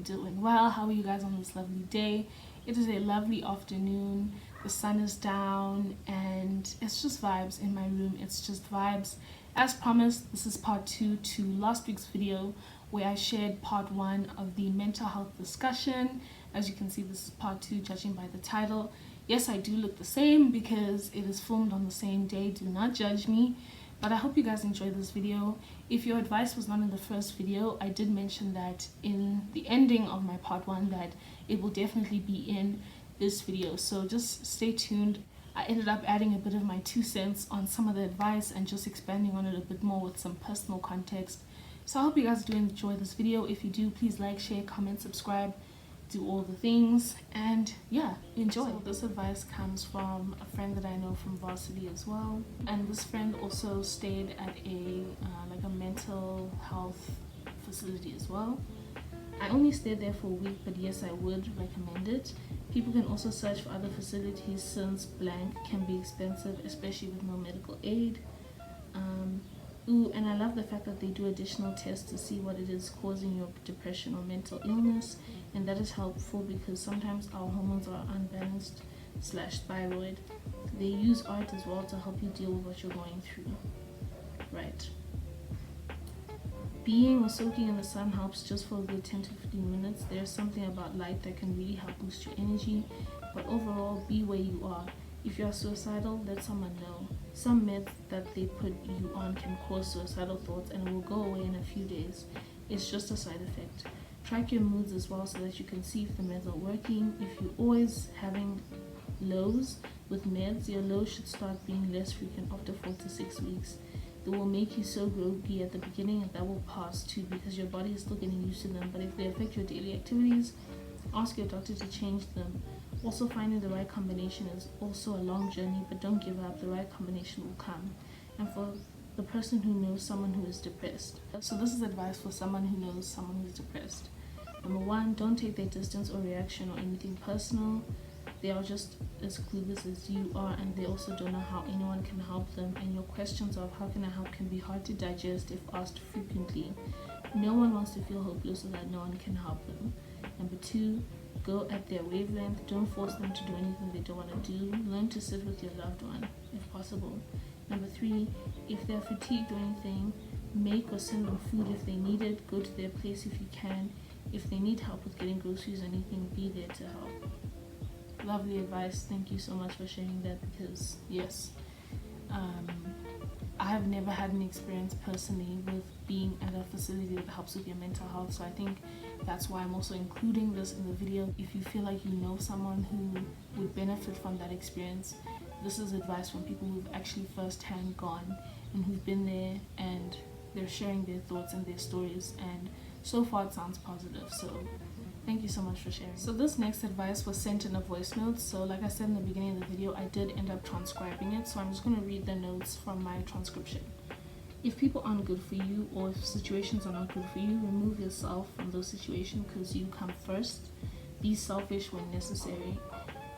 are doing well. How are you guys on this lovely day? It is a lovely afternoon. The sun is down and it's just vibes in my room. It's just vibes. As promised, this is part 2 to last week's video where I shared part 1 of the mental health discussion. As you can see, this is part 2 judging by the title. Yes, I do look the same because it is filmed on the same day. Do not judge me. But I hope you guys enjoyed this video. If your advice was not in the first video, I did mention that in the ending of my part 1 that it will definitely be in this video. So just stay tuned. I ended up adding a bit of my 2 cents on some of the advice and just expanding on it a bit more with some personal context. So I hope you guys do enjoy this video. If you do, please like, share, comment, subscribe, do all the things, and yeah, enjoy. So this advice comes from a friend that I know from varsity as well, and this friend also stayed at a like a mental health facility as well. I only stayed there for a week, but yes, I would recommend it. People can also search for other facilities since blank can be expensive, especially with no medical aid. And I love the fact that they do additional tests to see what it is causing your depression or mental illness, and that is helpful because sometimes our hormones are unbalanced / thyroid. They use art as well to help you deal with what you're going through. Right. Being or soaking in the sun helps just for a good 10 to 15 minutes. There's something about light that can really help boost your energy, but overall, be where you are. If you are suicidal, let someone know. Some meds that they put you on can cause suicidal thoughts and it will go away in a few days. It's just a side effect. Track your moods as well so that you can see if the meds are working. If you're always having lows with meds, your lows should start being less frequent after 4 to 6 weeks. They will make you so groggy at the beginning and that will pass too because your body is still getting used to them. But if they affect your daily activities, ask your doctor to change them. Also, finding the right combination is also a long journey, but don't give up. The right combination will come. And for the person who knows someone who is depressed. So this is advice for someone who knows someone who is depressed. Number 1, don't take their distance or reaction or anything personal. They are just as clueless as you are, and they also don't know how anyone can help them. And your questions of how can I help can be hard to digest if asked frequently. No one wants to feel hopeless so that no one can help them. Number 2, go at their wavelength. Don't force them to do anything they don't want to do. Learn to sit with your loved one if possible. Number 3, if they're fatigued or anything, make or send them food if they need it. Go to their place if you can. If they need help with getting groceries or anything, be there to help. Lovely advice. Thank you so much for sharing that because yes, I have never had an experience personally with being at a facility that helps with your mental health, so I think that's why I'm also including this in the video. If you feel like you know someone who would benefit from that experience, this is advice from people who've actually firsthand gone and who've been there and they're sharing their thoughts and their stories, and so far it sounds positive, so thank you so much for sharing. So this next advice was sent in a voice note. So like I said in the beginning of the video, I did end up transcribing it. So I'm just going to read the notes from my transcription. If people aren't good for you or if situations are not good for you, remove yourself from those situations because you come first. Be selfish when necessary.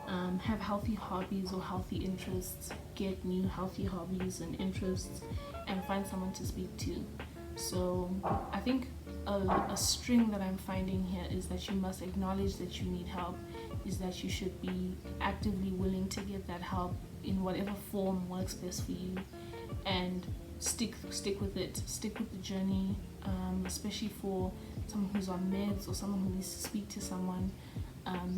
Have healthy hobbies or healthy interests. Get new healthy hobbies and interests and find someone to speak to. So I think a string that I'm finding here is that you must acknowledge that you need help, is that you should be actively willing to get that help in whatever form works best for you, and stick with it, stick with the journey, especially for someone who's on meds or someone who needs to speak to someone.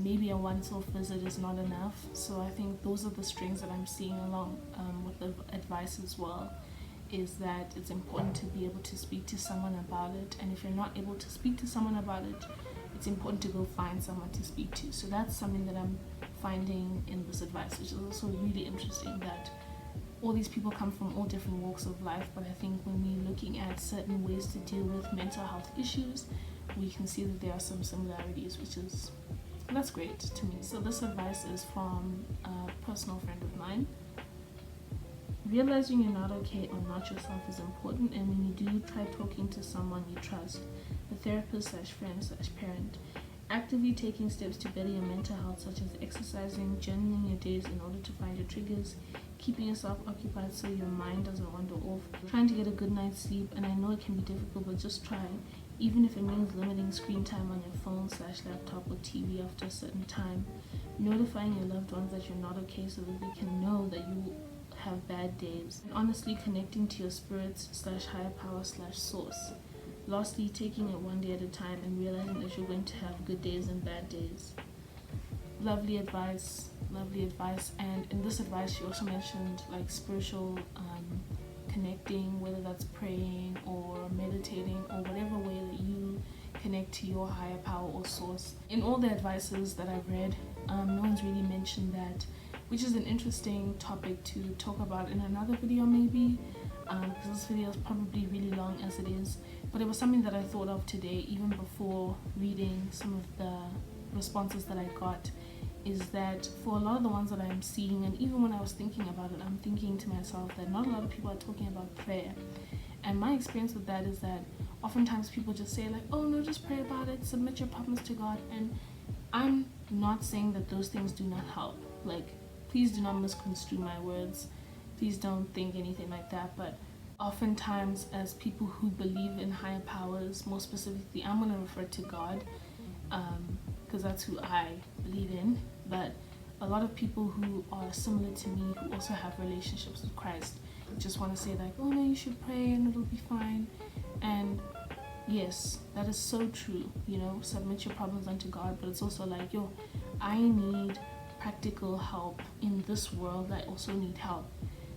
Maybe a once-off visit is not enough, so I think those are the strings that I'm seeing along with the advice as well, is that it's important to be able to speak to someone about it, and if you're not able to speak to someone about it, it's important to go find someone to speak to. So that's something that I'm finding in this advice, which is also really interesting, that all these people come from all different walks of life, but I think when we're looking at certain ways to deal with mental health issues, we can see that there are some similarities, that's great to me. So this advice is from a personal friend of mine. Realizing you're not okay or not yourself is important, and when you do, try talking to someone you trust, a therapist / friend / parent. Actively taking steps to better your mental health, such as exercising, journaling your days in order to find your triggers, keeping yourself occupied so your mind doesn't wander off, trying to get a good night's sleep. And I know it can be difficult, but just try. even if it means limiting screen time on your phone / laptop or TV after a certain time. Notifying your loved ones that you're not okay so that they can know that you have bad days. And honestly connecting to your spirits / higher power / source. Lastly, taking it one day at a time and realizing that you're going to have good days and bad days. Lovely advice. And in this advice she also mentioned like spiritual connecting, whether that's praying or meditating or whatever way that you connect to your higher power or source. In all the advices that I've read, no one's really mentioned that, which is an interesting topic to talk about in another video maybe, because this video is probably really long as it is, but it was something that I thought of today even before reading some of the responses that I got, is that for a lot of the ones that I'm seeing, and even when I was thinking about it, I'm thinking to myself that not a lot of people are talking about prayer. And my experience with that is that oftentimes people just say like, oh no, just pray about it, submit your problems to God. And I'm not saying that those things do not help. Like, please do not misconstrue my words. Please don't think anything like that. But oftentimes as people who believe in higher powers, more specifically, I'm going to refer to God, because that's who I believe in. But a lot of people who are similar to me, who also have relationships with Christ, just want to say like, oh no, you should pray and it'll be fine. And yes, that is so true, you know, submit your problems unto God. But it's also like, yo, I need practical help in this world. I also need help.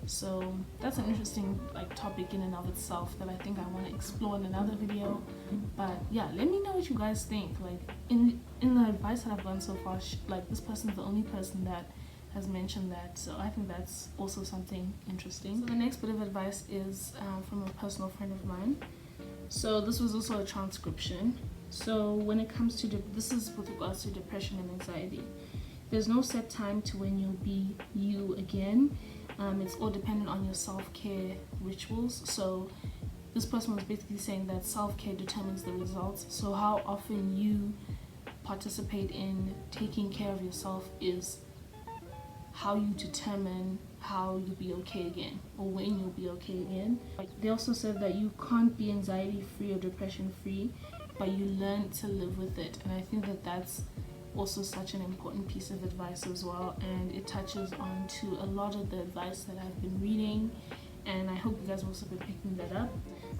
So that's an interesting like topic in and of itself that I think I want to explore in another video. But yeah, let me know what you guys think. Like in the advice that I've gotten so far, like this person's the only person that has mentioned that, so I think that's also something interesting. So the next bit of advice is from a personal friend of mine. So this was also a transcription. So when it comes to this is with regards to depression and anxiety. There's no set time to when you'll be you again. It's all dependent on your self-care rituals. So this person was basically saying that self-care determines the results. So how often you participate in taking care of yourself is how you determine how you'll be okay again, or when you'll be okay again. They also said that you can't be anxiety free or depression free, but you learn to live with it. And I think that that's also such an important piece of advice as well, and it touches on to a lot of the advice that I've been reading, and I hope you guys will also be picking that up.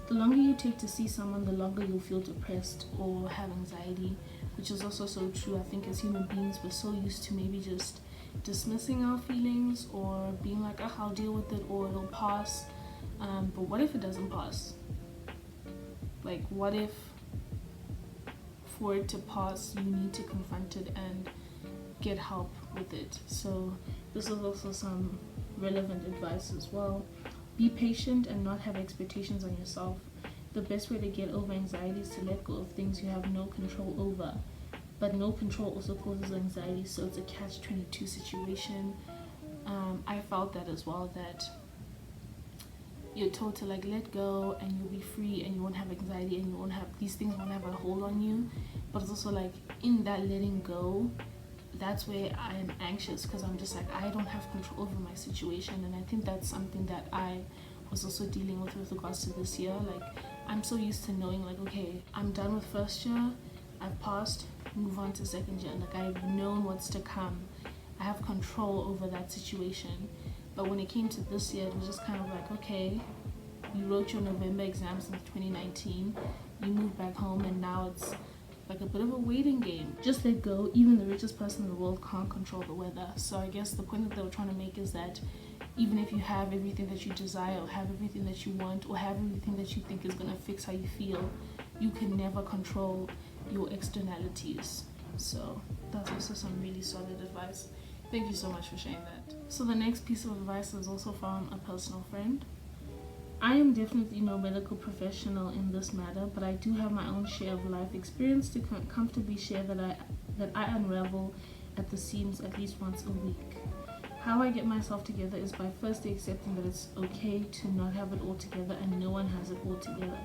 The longer you take to see someone, the longer you'll feel depressed or have anxiety, which is also so true. I think as human beings we're so used to maybe just dismissing our feelings or being like, oh, I'll deal with it or it'll pass, but what if it doesn't pass? Like, what if for it to pass you need to confront it and get help with it? So this is also some relevant advice as well. Be patient and not have expectations on yourself. The best way to get over anxiety is to let go of things you have no control over, but no control also causes anxiety, so it's a catch-22 situation. I felt that as well, that you're told to like let go and you'll be free and you won't have anxiety and you won't have these things, won't have a hold on you. But it's also like in that letting go, that's where I am anxious, because I'm just like, I don't have control over my situation. And I think that's something that I was also dealing with regards to this year. Like, I'm so used to knowing like, okay, I'm done with first year, I've passed, move on to second year. Like, I've known what's to come, I have control over that situation. But when it came to this year, it was just kind of like, okay, you wrote your November exams in 2019, you moved back home, and now it's like a bit of a waiting game. Just let go. Even the richest person in the world can't control the weather. So I guess the point that they were trying to make is that even if you have everything that you desire, or have everything that you want, or have everything that you think is going to fix how you feel, you can never control your externalities. So that's also some really solid advice. Thank you so much for sharing that. So the next piece of advice is also from a personal friend. I am definitely no medical professional in this matter, but I do have my own share of life experience to comfortably share that I unravel at the seams at least once a week. How I get myself together is by firstly accepting that it's okay to not have it all together, and no one has it all together.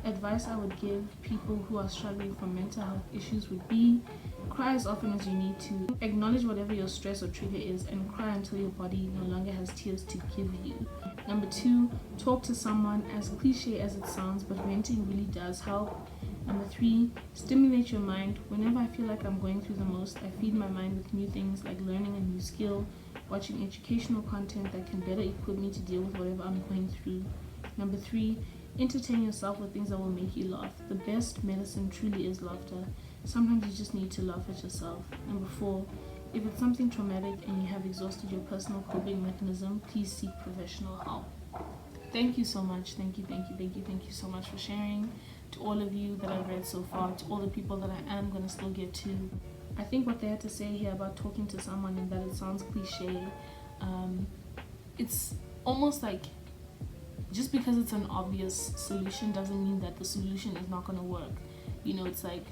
Advice I would give people who are struggling from mental health issues would be: cry as often as you need to. Acknowledge whatever your stress or trigger is and cry until your body no longer has tears to give you. Number 2, talk to someone. As cliche as it sounds, but venting really does help. Number 3, stimulate your mind. Whenever I feel like I'm going through the most, I feed my mind with new things like learning a new skill, watching educational content that can better equip me to deal with whatever I'm going through. Number 3, entertain yourself with things that will make you laugh. The best medicine truly is laughter. Sometimes you just need to laugh at yourself. Number 4, if it's something traumatic and you have exhausted your personal coping mechanism, please seek professional help. Thank you so much. Thank you so much for sharing. To all of you that I've read so far, to all the people that I am going to still get to. I think what they had to say here about talking to someone and that it sounds cliche, it's almost like just because it's an obvious solution doesn't mean that the solution is not going to work. You know, it's like,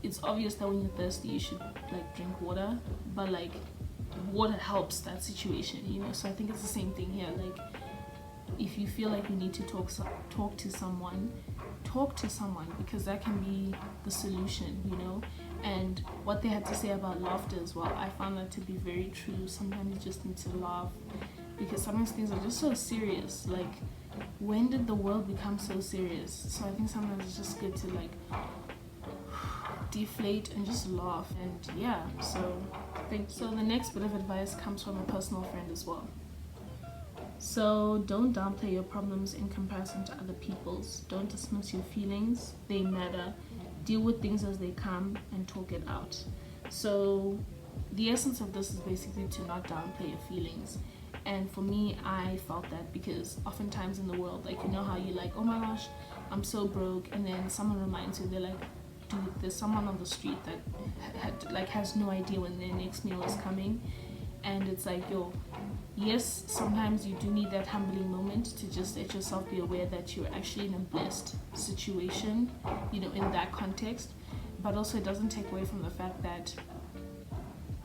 it's obvious that when you're thirsty you should like drink water, but like water helps that situation, you know. So I think it's the same thing here. Like, if you feel like you need to talk to someone, because that can be the solution, you know. And what they had to say about laughter as well, I found that to be very true. Sometimes you just need to laugh because sometimes things are just so serious. Like, when did the world become so serious? So I think sometimes it's just good to like deflate and just laugh. And yeah, so the next bit of advice comes from a personal friend as well. So don't downplay your problems in comparison to other people's. Don't dismiss your feelings. They matter. Deal with things as they come and talk it out. So the essence of this is basically to not downplay your feelings. And for me, I felt that because oftentimes in the world, like, you know how you like, oh my gosh, I'm so broke, and then someone reminds you, they're like, dude, there's someone on the street that has no idea when their next meal is coming. And it's like, yo, yes, sometimes you do need that humbling moment to just let yourself be aware that you're actually in a blessed situation, you know, in that context. But also it doesn't take away from the fact that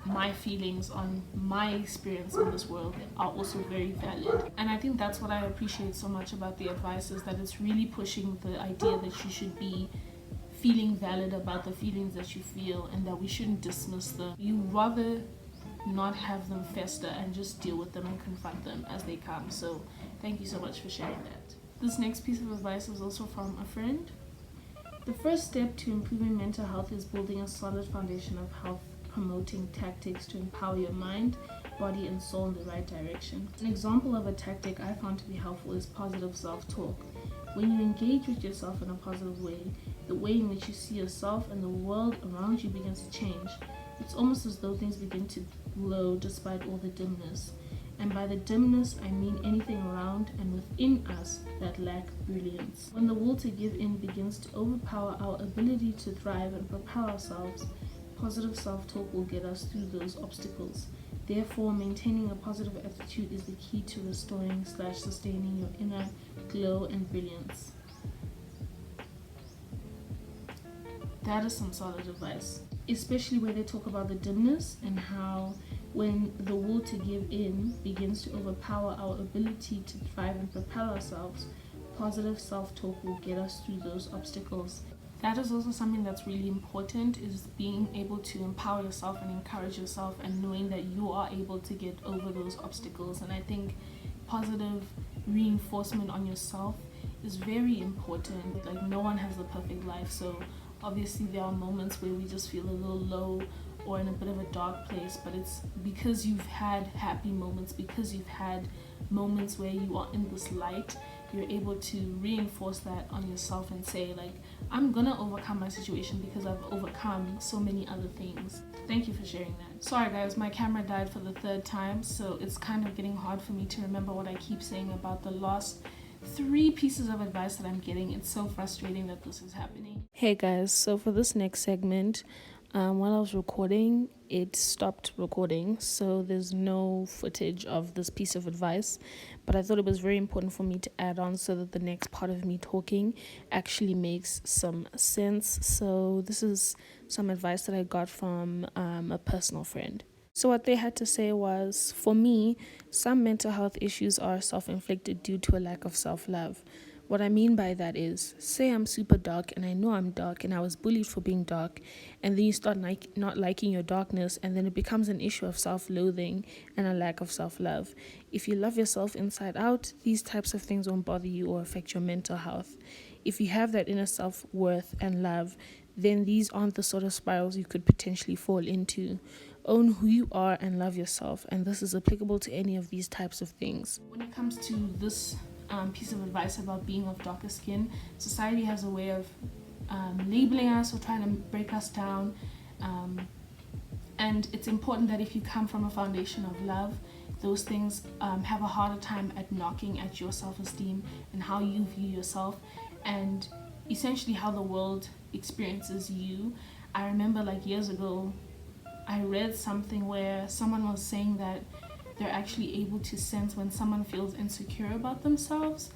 my feelings on my experience in this world are also very valid. And I think that's what I appreciate so much about the advice, is that it's really pushing the idea that you should be feeling valid about the feelings that you feel, and that we shouldn't dismiss them. You rather not have them fester and just deal with them and confront them as they come. So thank you so much for sharing that. This next piece of advice is also from a friend. The first step to improving mental health is building a solid foundation of health promoting tactics to empower your mind, body and soul in the right direction. An example of a tactic I found to be helpful is positive self-talk. When you engage with yourself in a positive way, the way in which you see yourself and the world around you begins to change. It's almost as though things begin to glow despite all the dimness. And by the dimness, I mean anything around and within us that lack brilliance. When the will to give in begins to overpower our ability to thrive and propel ourselves, positive self-talk will get us through those obstacles. Therefore, maintaining a positive attitude is the key to restoring/sustaining your inner glow and brilliance. That is some solid advice, especially where they talk about the dimness and how when the will to give in begins to overpower our ability to thrive and propel ourselves, positive self-talk will get us through those obstacles. That is also something that's really important, is being able to empower yourself and encourage yourself and knowing that you are able to get over those obstacles. And I think positive reinforcement on yourself is very important. Like, no one has a perfect life, so obviously there are moments where we just feel a little low or in a bit of a dark place, but it's because you've had happy moments, because you've had moments where you are in this light, you're able to reinforce that on yourself and say, like, I'm gonna overcome my situation because I've overcome so many other things. Thank you for sharing that. Sorry guys, my camera died for the third time, so it's kind of getting hard for me to remember what I keep saying about the last 3 pieces of advice that I'm getting. It's so frustrating that this is happening. Hey guys, so for this next segment, while I was recording, it stopped recording, so there's no footage of this piece of advice, but I thought it was very important for me to add on so that the next part of me talking actually makes some sense. So this is some advice that I got from a personal friend. So what they had to say was, for me, some mental health issues are self-inflicted due to a lack of self-love. What I mean by that is, say I'm super dark and I know I'm dark and I was bullied for being dark, and then you start not liking your darkness, and then it becomes an issue of self-loathing and a lack of self-love. If you love yourself inside out, these types of things won't bother you or affect your mental health. if you have that inner self-worth and love, then these aren't the sort of spirals you could potentially fall into. Own who you are and love yourself, and this is applicable to any of these types of things. When it comes to this piece of advice about being of darker skin, society has a way of labeling us or trying to break us down, and it's important that if you come from a foundation of love, those things have a harder time at knocking at your self-esteem and how you view yourself, and essentially how the world experiences you. I remember like years ago, I read something where someone was saying that they're actually able to sense when someone feels insecure about themselves,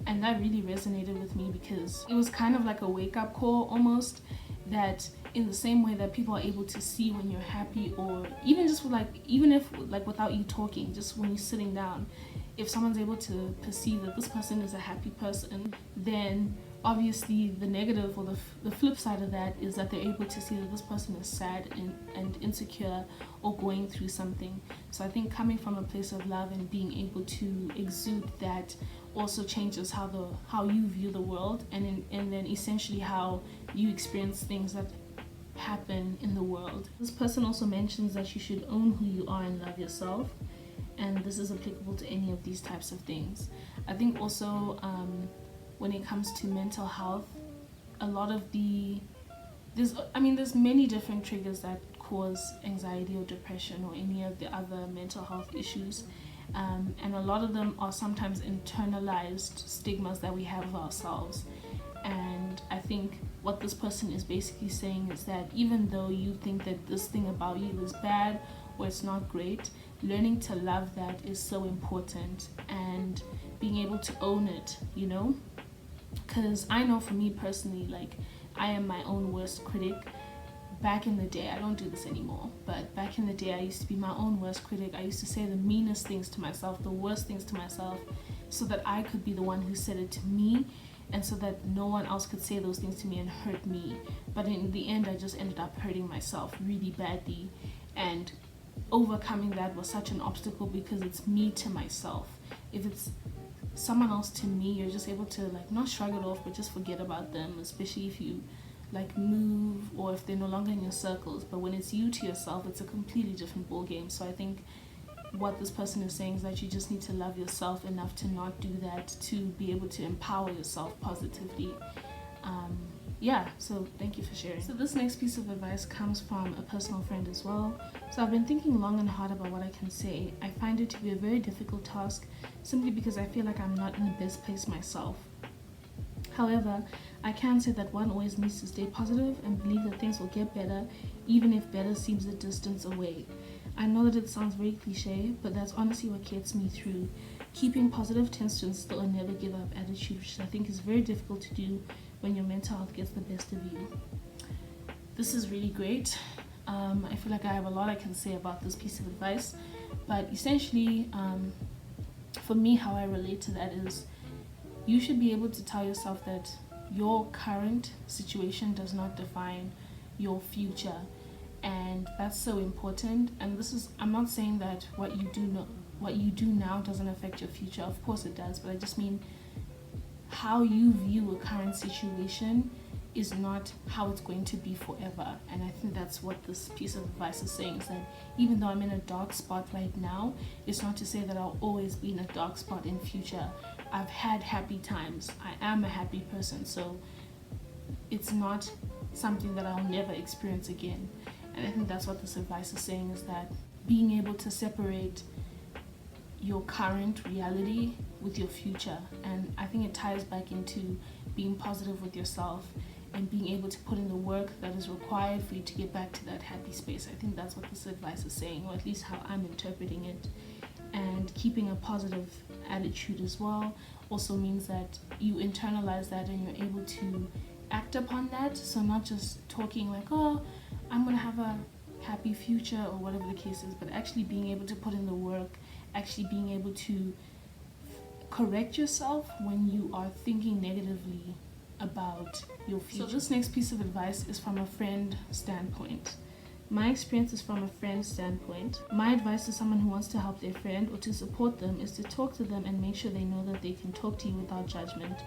and that really resonated with me because it was kind of like a wake-up call almost, that in the same way that people are able to see when you're happy, or even just even if without you talking, just when you're sitting down, if someone's able to perceive that this person is a happy person, then obviously the negative or the flip side of that is that they're able to see that this person is sad and insecure or going through something. So I think coming from a place of love and being able to exude that also changes how you view the world, and then essentially how you experience things that happen in the world. This person also mentions that you should own who you are and love yourself, and this is applicable to any of these types of things. I think also when it comes to mental health, a lot of there's many different triggers that cause anxiety or depression or any of the other mental health issues, and a lot of them are sometimes internalized stigmas that we have of ourselves. And I think what this person is basically saying is that even though you think that this thing about you is bad or it's not great, learning to love that is so important, and being able to own it, because I know for me personally, like, I am my own worst critic. Back in the day, I don't do this anymore, but back in the day I used to be my own worst critic. I used to say the meanest things to myself, the worst things to myself, so that I could be the one who said it to me, and so that no one else could say those things to me and hurt me. But in the end, I just ended up hurting myself really badly, and overcoming that was such an obstacle because it's me to myself. If it's someone else to me, you're just able to not shrug it off, but just forget about them, especially if you move or if they're no longer in your circles. But when it's you to yourself, it's a completely different ball game. So I think what this person is saying is that you just need to love yourself enough to not do that, to be able to empower yourself positively. So thank you for sharing. So this next piece of advice comes from a personal friend as well. So I've been thinking long and hard about what I can say. I find it to be a very difficult task simply because I feel like I'm not in the best place myself. However, I can say that one always needs to stay positive and believe that things will get better, even if better seems a distance away. I know that it sounds very cliche, but that's honestly what gets me through. Keeping positive tends to instill a never give up attitude, which I think is very difficult to do when your mental health gets the best of you. This is really great. I feel like I have a lot I can say about this piece of advice, but essentially, for me, how I relate to that is you should be able to tell yourself that your current situation does not define your future, and that's so important. And I'm not saying that what you do now doesn't affect your future. Of course it does, but I just mean how you view a current situation is not how it's going to be forever. And I think that's what this piece of advice is saying, is that even though I'm in a dark spot right now, it's not to say that I'll always be in a dark spot in future. I've had happy times. I am a happy person, so it's not something that I'll never experience again. And I think that's what this advice is saying, is that being able to separate your current reality with your future. And I think it ties back into being positive with yourself and being able to put in the work that is required for you to get back to that happy space. I think that's what this advice is saying, or at least how I'm interpreting it. And keeping a positive attitude as well also means that you internalize that and you're able to act upon that. So not just talking like, oh, I'm gonna have a happy future or whatever the case is, but actually being able to put in the work, actually being able to correct yourself when you are thinking negatively about your future. So this next piece of advice is from a friend standpoint. My experience is from a friend standpoint. My advice to someone who wants to help their friend or to support them is to talk to them and make sure they know that they can talk to you without judgment.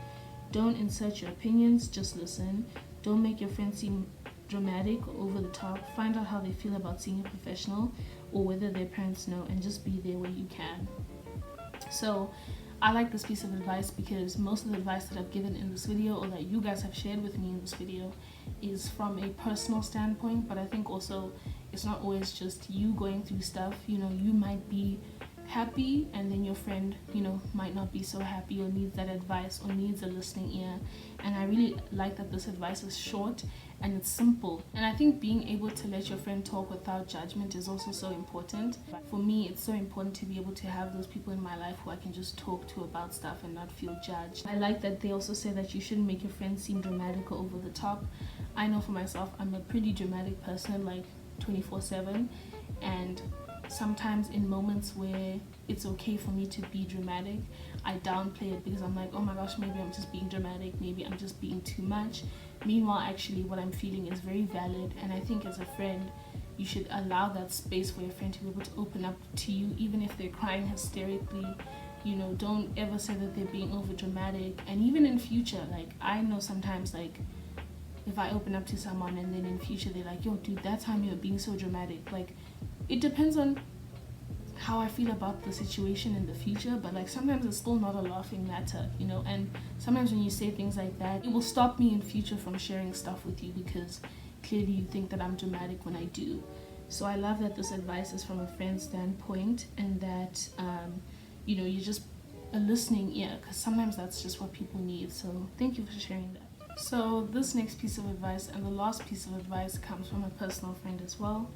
Don't insert your opinions, just listen. Don't make your friends seem dramatic or over the top. Find out how they feel about seeing a professional or whether their parents know, and just be there where you can. So I like this piece of advice because most of the advice that I've given in this video, or that you guys have shared with me in this video, is from a personal standpoint. But I think also it's not always just you going through stuff. You know, you might be happy and then your friend, you know, might not be so happy or needs that advice or needs a listening ear. And I really like that this advice is short and it's simple. And I think being able to let your friend talk without judgment is also so important. For me, it's so important to be able to have those people in my life who I can just talk to about stuff and not feel judged. I like that they also say that you shouldn't make your friends seem dramatic or over the top. I know for myself, I'm a pretty dramatic person, like 24/7, and sometimes in moments where it's okay for me to be dramatic, I downplay it because I'm like, oh my gosh, maybe I'm just being dramatic, maybe I'm just being too much. Meanwhile, actually what I'm feeling is very valid, and I think as a friend you should allow that space for your friend to be able to open up to you, even if they're crying hysterically. You know, don't ever say that they're being over dramatic. And even in future, like, I know sometimes, like, if I open up to someone and then in future they're like, yo dude, that time you were being so dramatic, like, it depends on how I feel about the situation in the future, but like sometimes it's still not a laughing matter, you know. And sometimes when you say things like that, it will stop me in future from sharing stuff with you because clearly you think that I'm dramatic when I do. So I love that this advice is from a friend's standpoint, and that you know, you're just a listening ear, because sometimes that's just what people need. So thank you for sharing that. So this next piece of advice, and the last piece of advice, comes from a personal friend as well.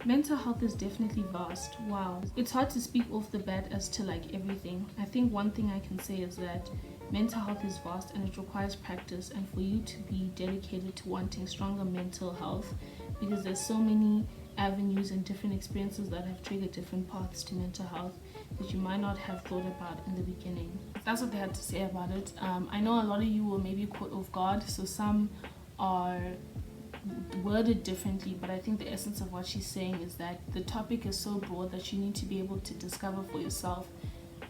Mental health is definitely vast. Wow. It's hard to speak off the bat as to like everything. I think one thing I can say is that mental health is vast and it requires practice, and for you to be dedicated to wanting stronger mental health, because there's so many avenues and different experiences that have triggered different paths to mental health that you might not have thought about in the beginning. That's what they had to say about it. I know a lot of you were maybe caught off guard, so some are worded differently, but I think the essence of what she's saying is that the topic is so broad that you need to be able to discover for yourself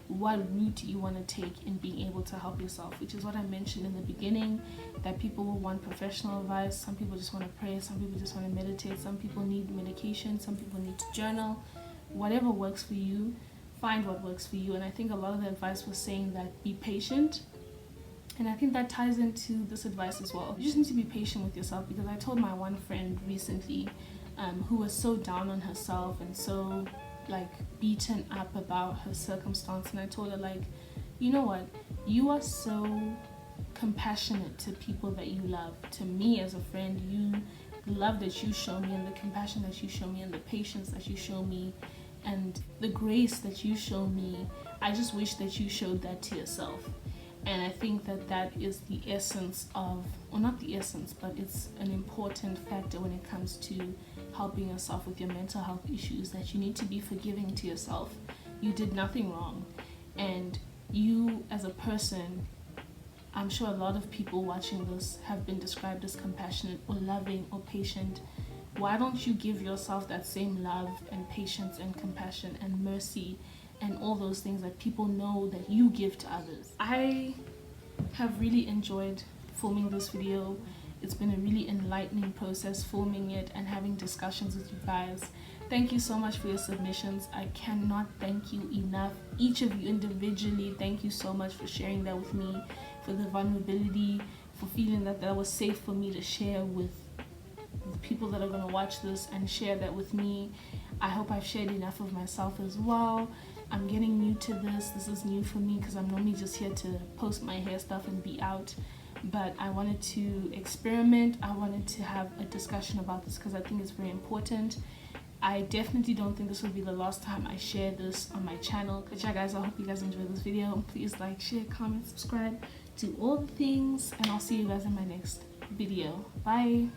what route you want to take in being able to help yourself, which is what I mentioned in the beginning, that people will want professional advice, some people just want to pray, some people just want to meditate, some people need medication, some people need to journal. Whatever works for you, find what works for you. And I think a lot of the advice was saying that be patient, and I think that ties into this advice as well. You just need to be patient with yourself, because I told my one friend recently who was so down on herself and so like beaten up about her circumstance, and I told her, like, you know what, you are so compassionate to people that you love. To me as a friend, the love that you show me and the compassion that you show me and the patience that you show me and the grace that you show me, I just wish that you showed that to yourself. And I think that that is the essence of, or not the essence, but it's an important factor when it comes to helping yourself with your mental health issues, that you need to be forgiving to yourself. You did nothing wrong. And you as a person, I'm sure a lot of people watching this have been described as compassionate or loving or patient. Why don't you give yourself that same love and patience and compassion and mercy and all those things that people know that you give to others? I have really enjoyed filming this video. It's been a really enlightening process filming it and having discussions with you guys. Thank you so much for your submissions. I cannot thank you enough. Each of you individually, thank you so much for sharing that with me, for the vulnerability, for feeling that that was safe for me to share with the people that are going to watch this and share that with me. I hope I've shared enough of myself as well. I'm getting new to this. This is new for me because I'm normally just here to post my hair stuff and be out. But I wanted to experiment. I wanted to have a discussion about this because I think it's very important. I definitely don't think this will be the last time I share this on my channel. But yeah guys, I hope you guys enjoyed this video. Please like, share, comment, subscribe, do all the things, and I'll see you guys in my next video. Bye.